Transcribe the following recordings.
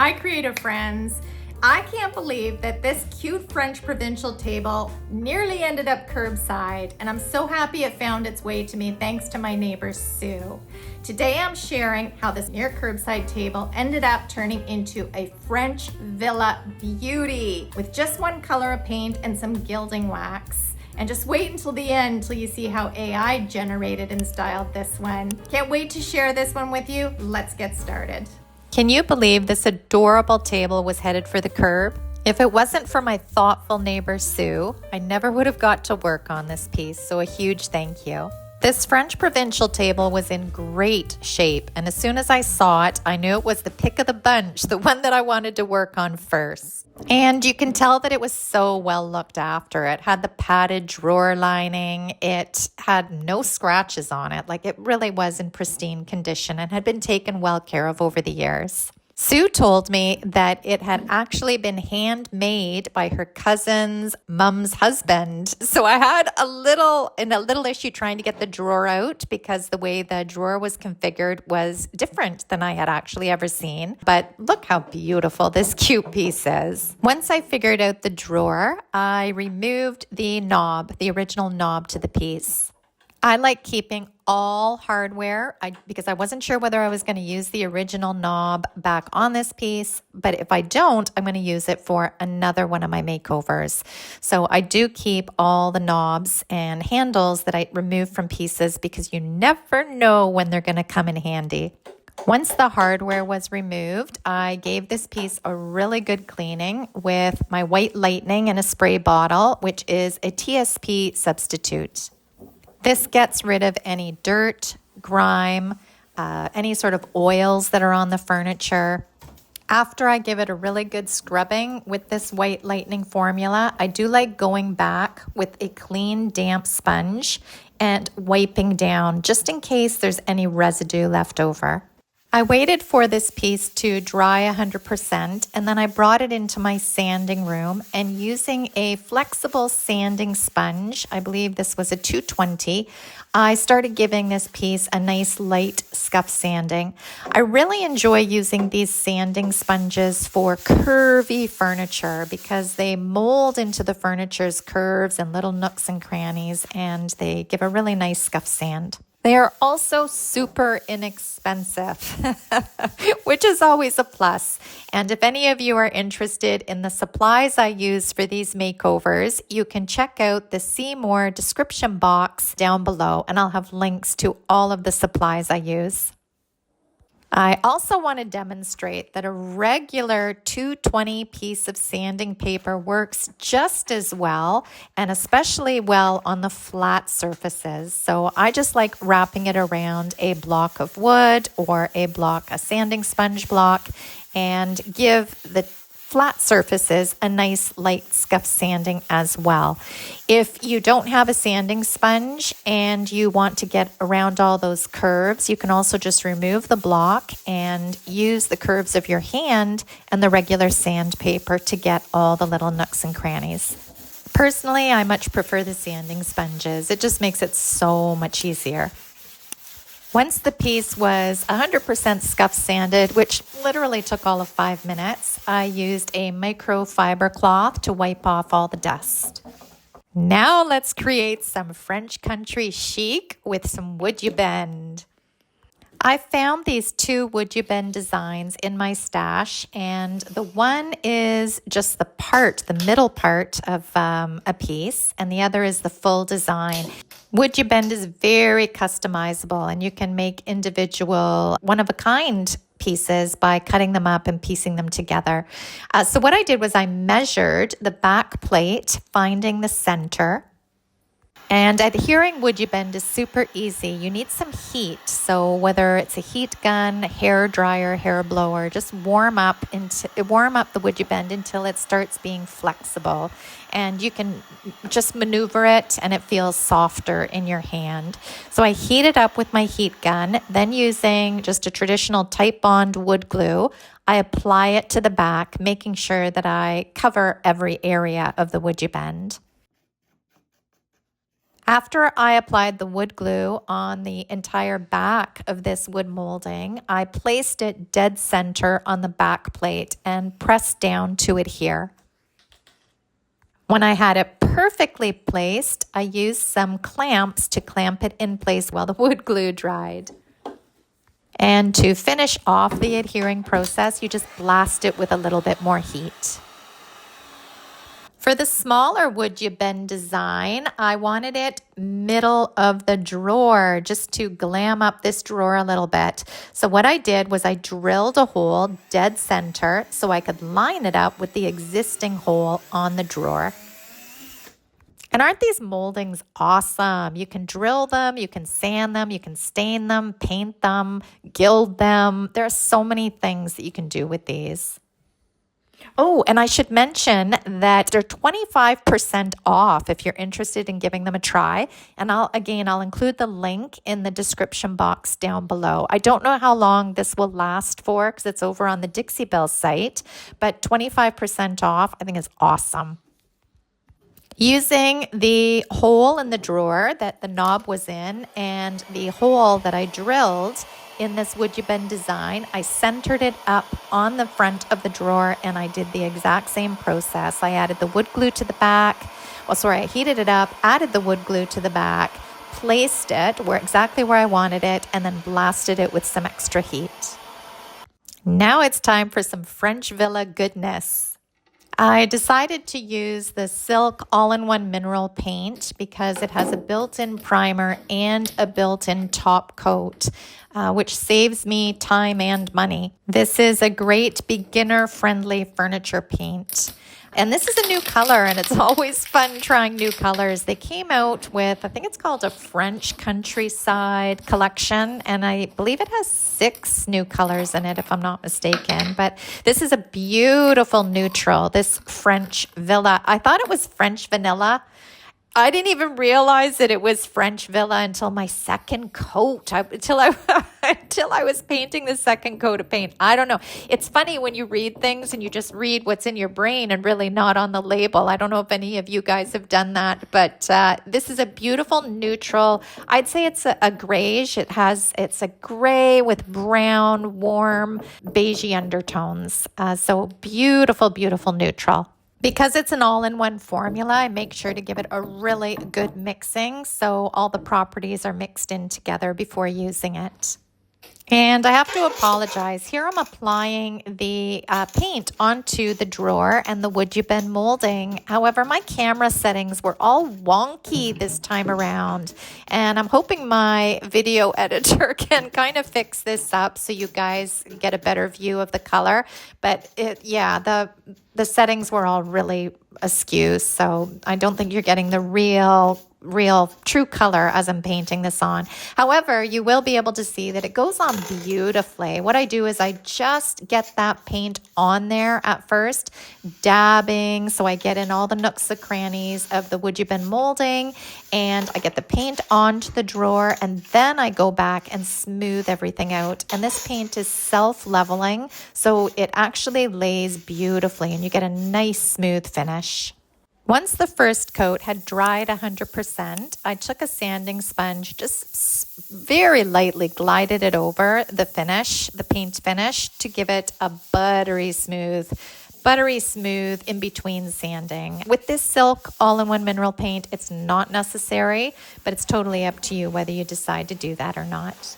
Hi creative friends. I can't believe that this cute French Provincial table nearly ended up curbside, and I'm so happy it found its way to me thanks to my neighbor Sue. Today I'm sharing how this near curbside table ended up turning into a French villa beauty with just one color of paint and some gilding wax. And just wait until the end till you see how AI generated and styled this one. Can't wait to share this one with you. Let's get started. Can you believe this adorable table was headed for the curb? If it wasn't for my thoughtful neighbor Sue, I never would have got to work on this piece, so a huge thank you. This French Provincial table was in great shape, and as soon as I saw it, I knew it was the pick of the bunch, the one that I wanted to work on first. And you can tell that it was so well looked after. It had the padded drawer lining. It had no scratches on it. Like, it really was in pristine condition and had been taken well care of over the years. Sue told me that it had actually been handmade by her cousin's mom's husband. So I had a little issue trying to get the drawer out because the way the drawer was configured was different than I had actually ever seen. But look how beautiful this cute piece is. Once I figured out the drawer, I removed the knob, the original knob to the piece. I like keeping all hardware because I wasn't sure whether I was going to use the original knob back on this piece, but if I don't, I'm going to use it for another one of my makeovers. So I do keep all the knobs and handles that I remove from pieces because you never know when they're going to come in handy. Once the hardware was removed, I gave this piece a really good cleaning with my White Lightning in a spray bottle, which is a TSP substitute. This gets rid of any dirt, grime, any sort of oils that are on the furniture. After I give it a really good scrubbing with this White Lightning formula, I do like going back with a clean, damp sponge and wiping down just in case there's any residue left over. I waited for this piece to dry 100% and then I brought it into my sanding room, and using a flexible sanding sponge, I believe this was a 220, I started giving this piece a nice light scuff sanding. I really enjoy using these sanding sponges for curvy furniture because they mold into the furniture's curves and little nooks and crannies, and they give a really nice scuff sand. They are also super inexpensive, which is always a plus. And if any of you are interested in the supplies I use for these makeovers, you can check out the See More description box down below, and I'll have links to all of the supplies I use. I also want to demonstrate that a regular 220 piece of sanding paper works just as well, and especially well on the flat surfaces. So I just like wrapping it around a block of wood or a sanding sponge block, and give the flat surfaces a nice light scuff sanding as well. If you don't have a sanding sponge and you want to get around all those curves, you can also just remove the block and use the curves of your hand and the regular sandpaper to get all the little nooks and crannies. Personally, I much prefer the sanding sponges. It just makes it so much easier. Once the piece was 100% scuff sanded, which literally took all of 5 minutes, I used a microfiber cloth to wipe off all the dust. Now let's create some French country chic with some Would You Bend. I found these two Would You Bend designs in my stash, and the one is just the middle part of a piece, and the other is the full design. Would You Bend is very customizable, and you can make individual one-of-a-kind pieces by cutting them up and piecing them together. So what I did was I measured the back plate, finding the center. And adhering Would You Bend is super easy. You need some heat. So whether it's a heat gun, hair dryer, hair blower, just warm up the Would You Bend until it starts being flexible. And you can just maneuver it and it feels softer in your hand. So I heat it up with my heat gun. Then using just a traditional Type Bond wood glue, I apply it to the back, making sure that I cover every area of the Would You Bend. After I applied the wood glue on the entire back of this wood molding, I placed it dead center on the back plate and pressed down to adhere. When I had it perfectly placed, I used some clamps to clamp it in place while the wood glue dried. And to finish off the adhering process, you just blast it with a little bit more heat. For the smaller would you bend design, I wanted it middle of the drawer just to glam up this drawer a little bit. So what I did was I drilled a hole dead center so I could line it up with the existing hole on the drawer. And aren't these moldings awesome? You can drill them, you can sand them, you can stain them, paint them, gild them. There are so many things that you can do with these. Oh, and I should mention that they're 25% off if you're interested in giving them a try. And I'll include the link in the description box down below. I don't know how long this will last for because it's over on the Dixie Belle site, but 25% off I think is awesome. Using the hole in the drawer that the knob was in and the hole that I drilled in this would you bend design, I centered it up on the front of the drawer and I did the exact same process. I added the wood glue to the back. I heated it up, added the wood glue to the back, placed it exactly where I wanted it, and then blasted it with some extra heat. Now it's time for some French Villa goodness. I decided to use the Silk all-in-one mineral paint because it has a built-in primer and a built-in top coat, which saves me time and money. This is a great beginner-friendly furniture paint. And this is a new color, and it's always fun trying new colors. They came out with, I think it's called a French countryside collection, and I believe it has 6 new colors in it, if I'm not mistaken. But this is a beautiful neutral, this French Villa. I thought it was French vanilla. I didn't even realize that it was French Villa until my second coat, until I was painting the second coat of paint. I don't know. It's funny when you read things and you just read what's in your brain and really not on the label. I don't know if any of you guys have done that, but this is a beautiful neutral. I'd say it's a grayish. It's a gray with brown, warm, beigey undertones. So beautiful, beautiful neutral. Because it's an all-in-one formula, I make sure to give it a really good mixing so all the properties are mixed in together before using it. And I have to apologize. Here I'm applying the paint onto the drawer and the would you bend molding. However, my camera settings were all wonky this time around. And I'm hoping my video editor can kind of fix this up so you guys get a better view of the color. But the settings were all really askew. So I don't think you're getting the real true color as I'm painting this on. However, you will be able to see that it goes on beautifully. What I do is I just get that paint on there at first, dabbing, so I get in all the nooks and crannies of the would you bend molding, and I get the paint onto the drawer, and then I go back and smooth everything out. And this paint is self-leveling, so it actually lays beautifully, and you get a nice smooth finish. Once the first coat had dried 100%, I took a sanding sponge, just very lightly glided it over the paint finish to give it a buttery smooth in between sanding. With this Silk all-in-one mineral paint, it's not necessary, but it's totally up to you whether you decide to do that or not.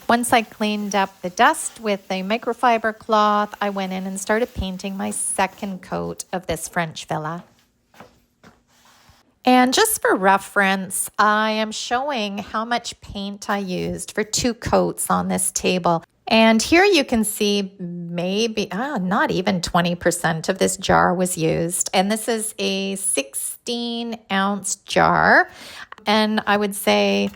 Once I cleaned up the dust with a microfiber cloth, I went in and started painting my second coat of this French Villa. And just for reference, I am showing how much paint I used for 2 coats on this table. And here you can see maybe, not even 20% of this jar was used. And this is a 16-ounce jar. And I would say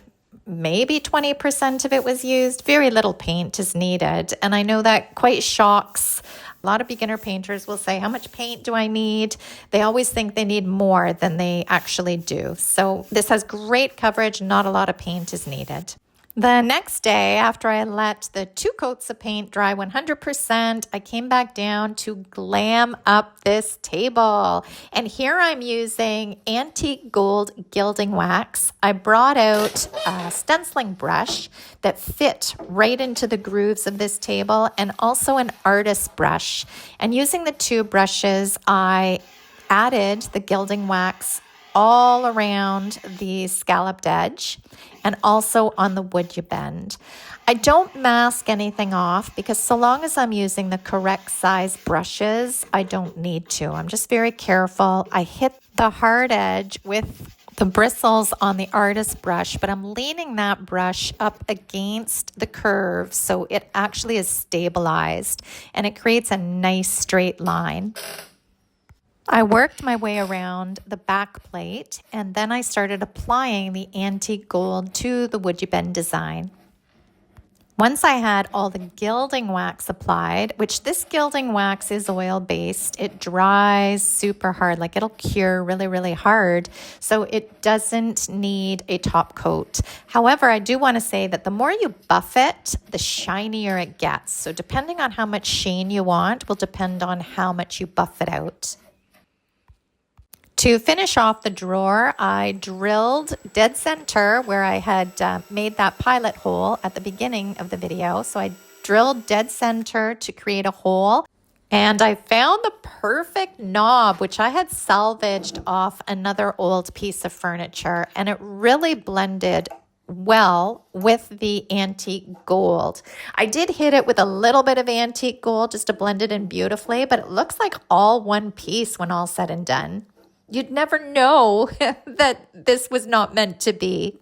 maybe 20% of it was used. Very little paint is needed. And I know that quite shocks a lot of beginner painters will say, how much paint do I need? They always think they need more than they actually do. So this has great coverage. Not a lot of paint is needed. The next day, after I let the 2 coats of paint dry 100%, I came back down to glam up this table. And here I'm using antique gold gilding wax. I brought out a stenciling brush that fit right into the grooves of this table, and also an artist brush. And using the 2 brushes, I added the gilding wax all around the scalloped edge and also on the wood you bend. I don't mask anything off because so long as I'm using the correct size brushes, I don't need to. I'm just very careful. I hit the hard edge with the bristles on the artist brush, but I'm leaning that brush up against the curve so it actually is stabilized and it creates a nice straight line. I worked my way around the back plate, and then I started applying the antique gold to the wood you bend design. Once I had all the gilding wax applied, which this gilding wax is oil-based, it dries super hard, like it'll cure really, really hard, so it doesn't need a top coat. However, I do want to say that the more you buff it, the shinier it gets. So depending on how much sheen you want will depend on how much you buff it out. To finish off the drawer, I drilled dead center where I had made that pilot hole at the beginning of the video. So I drilled dead center to create a hole. And I found the perfect knob, which I had salvaged off another old piece of furniture. And it really blended well with the antique gold. I did hit it with a little bit of antique gold just to blend it in beautifully, but it looks like all one piece when all said and done. You'd never know that this was not meant to be.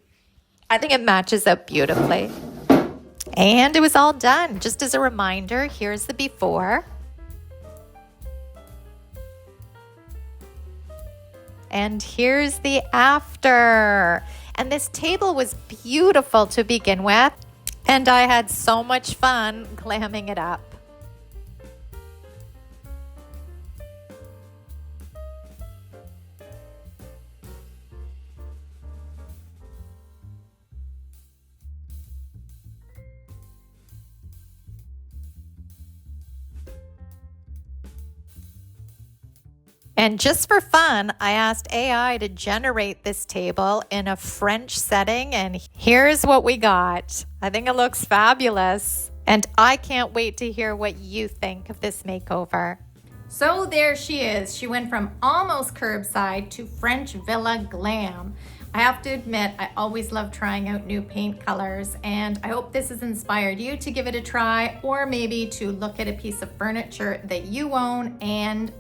I think it matches up beautifully. And it was all done. Just as a reminder, here's the before. And here's the after. And this table was beautiful to begin with. And I had so much fun glamming it up. And just for fun, I asked AI to generate this table in a French setting, and here's what we got. I think it looks fabulous, and I can't wait to hear what you think of this makeover. So there she is. She went from almost curbside to French villa glam. I have to admit, I always love trying out new paint colors, and I hope this has inspired you to give it a try, or maybe to look at a piece of furniture that you own and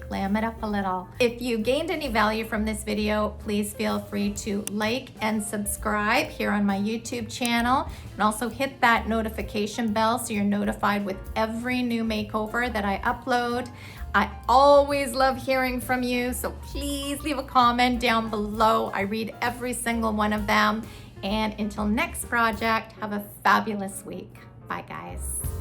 glam it up a little. If you gained any value from this video, please feel free to like and subscribe here on my YouTube channel, and also hit that notification bell so you're notified with every new makeover that I upload. I always love hearing from you, so please leave a comment down below. I read every single one of them. And until next project, have a fabulous week. Bye guys.